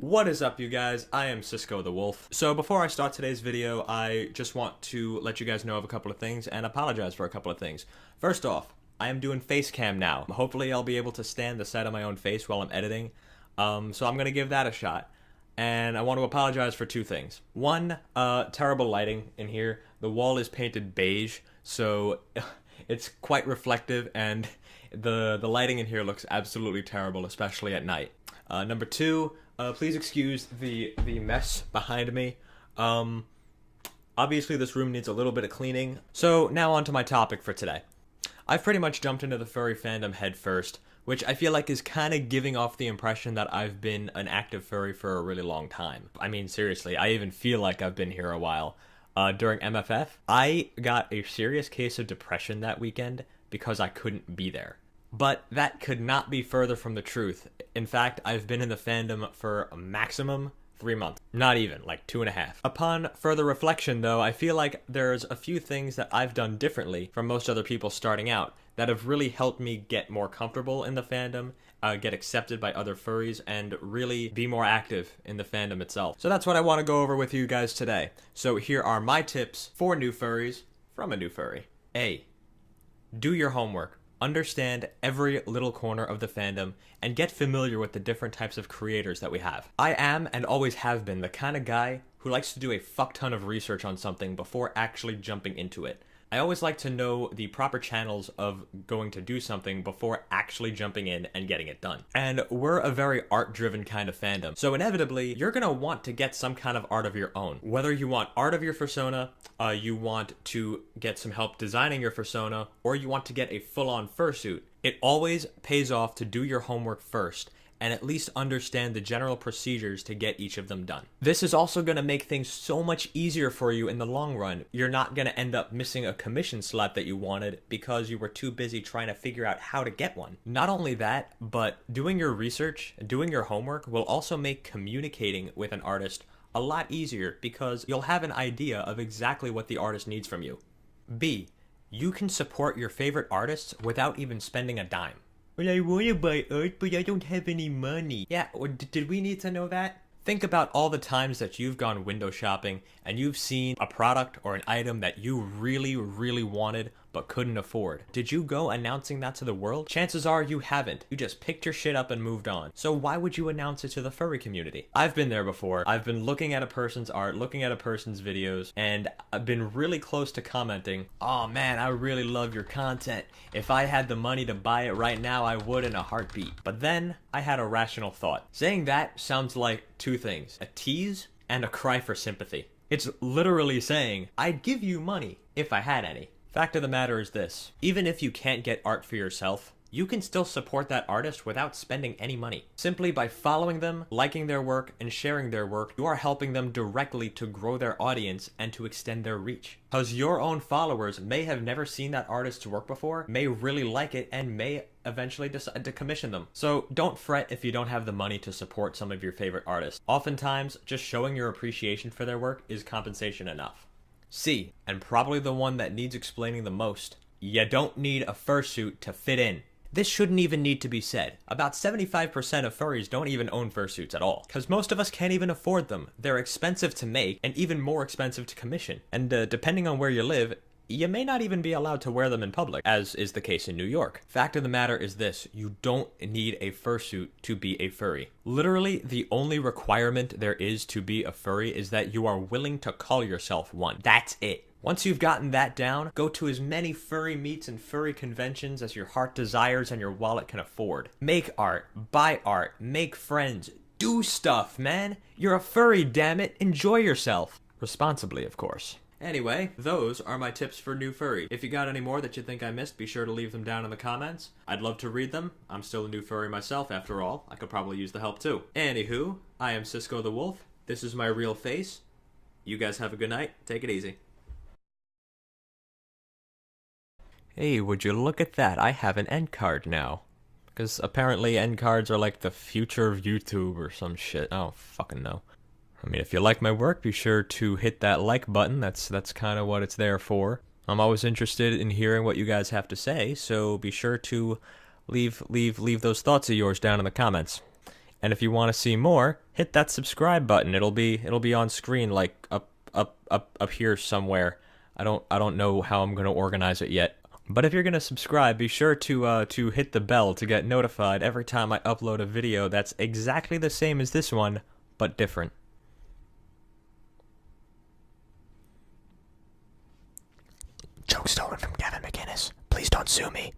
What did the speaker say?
What is up, you guys? I am Cysco the Wolf. So before I start today's video, I just want to let you guys know of a couple of things and apologize for a couple of things. First off, I am doing face cam now. Hopefully I'll be able to stand the sight of my own face while I'm editing. So I'm gonna give that a shot. And I want to apologize for two things. One, terrible lighting in here. The wall is painted beige, so it's quite reflective, and the lighting in here looks absolutely terrible, especially at night. Number two, please excuse the mess behind me. Obviously this room needs a little bit of cleaning. So now on to my topic for today. I've pretty much jumped into the furry fandom head first, which I feel like is kind of giving off the impression that I've been an active furry for a really long time. I mean, seriously, I even feel like I've been here a while. During MFF, I got a serious case of depression that weekend because I couldn't be there. But that could not be further from the truth. In fact, I've been in the fandom for a maximum 3 months. Not even, like 2.5. Upon further reflection, though, I feel like there's a few things that I've done differently from most other people starting out that have really helped me get more comfortable in the fandom, get accepted by other furries, and really be more active in the fandom itself. So that's what I want to go over with you guys today. So here are my tips for new furries from a new furry. A. Do your homework. Understand every little corner of the fandom and get familiar with the different types of creators that we have. I am and always have been the kind of guy who likes to do a fuck ton of research on something before actually jumping into it. I always like to know the proper channels of going to do something before actually jumping in and getting it done. And we're a very art-driven kind of fandom, so inevitably, you're gonna want to get some kind of art of your own. Whether you want art of your fursona, you want to get some help designing your fursona, or you want to get a full-on fursuit, it always pays off to do your homework first and at least understand the general procedures to get each of them done. This is also going to make things so much easier for you in the long run. You're not going to end up missing a commission slot that you wanted because you were too busy trying to figure out how to get one. Not only that, but doing your research, doing your homework will also make communicating with an artist a lot easier because you'll have an idea of exactly what the artist needs from you. B. You can support your favorite artists without even spending a dime. Well, I want to buy art, but I don't have any money. Yeah, or did we need to know that? Think about all the times that you've gone window shopping and you've seen a product or an item that you really, really wanted but couldn't afford. Did you go announcing that to the world? Chances are you haven't. You just picked your shit up and moved on. So why would you announce it to the furry community? I've been there before. I've been looking at a person's art, looking at a person's videos, and I've been really close to commenting, "Oh man, I really love your content. If I had the money to buy it right now, I would in a heartbeat." But then I had a rational thought. Saying that sounds like two things: a tease and a cry for sympathy. It's literally saying, I'd give you money if I had any. Fact of the matter is this: even if you can't get art for yourself, you can still support that artist without spending any money. Simply by following them, liking their work, and sharing their work, you are helping them directly to grow their audience and to extend their reach. Because your own followers may have never seen that artist's work before, may really like it, and may eventually decide to commission them. So don't fret if you don't have the money to support some of your favorite artists. Oftentimes, just showing your appreciation for their work is compensation enough. C, and probably the one that needs explaining the most, you don't need a fursuit to fit in. This shouldn't even need to be said. About 75% of furries don't even own fursuits at all, because most of us can't even afford them. They're expensive to make, and even more expensive to commission. And depending on where you live, you may not even be allowed to wear them in public, as is the case in New York. Fact of the matter is this: you don't need a fursuit to be a furry. Literally, the only requirement there is to be a furry is that you are willing to call yourself one. That's it. Once you've gotten that down, go to as many furry meets and furry conventions as your heart desires and your wallet can afford. Make art, buy art, make friends, do stuff, man. You're a furry, damn it. Enjoy yourself. Responsibly, of course. Anyway, those are my tips for new furry. If you got any more that you think I missed, be sure to leave them down in the comments. I'd love to read them. I'm still a new furry myself, after all. I could probably use the help too. Anywho, I am Cysco the Wolf. This is my real face. You guys have a good night. Take it easy. Hey, would you look at that? I have an end card now. Because apparently end cards are like the future of YouTube or some shit. I don't fucking know. I mean, if you like my work, be sure to hit that like button. That's kind of what it's there for. I'm always interested in hearing what you guys have to say, so be sure to leave those thoughts of yours down in the comments. And if you want to see more, hit that subscribe button. It'll be on screen, like up here somewhere. I don't know how I'm gonna organize it yet. But if you're gonna subscribe, be sure to hit the bell to get notified every time I upload a video that's exactly the same as this one, but different. Joke stolen from Gavin McInnes. Please don't sue me.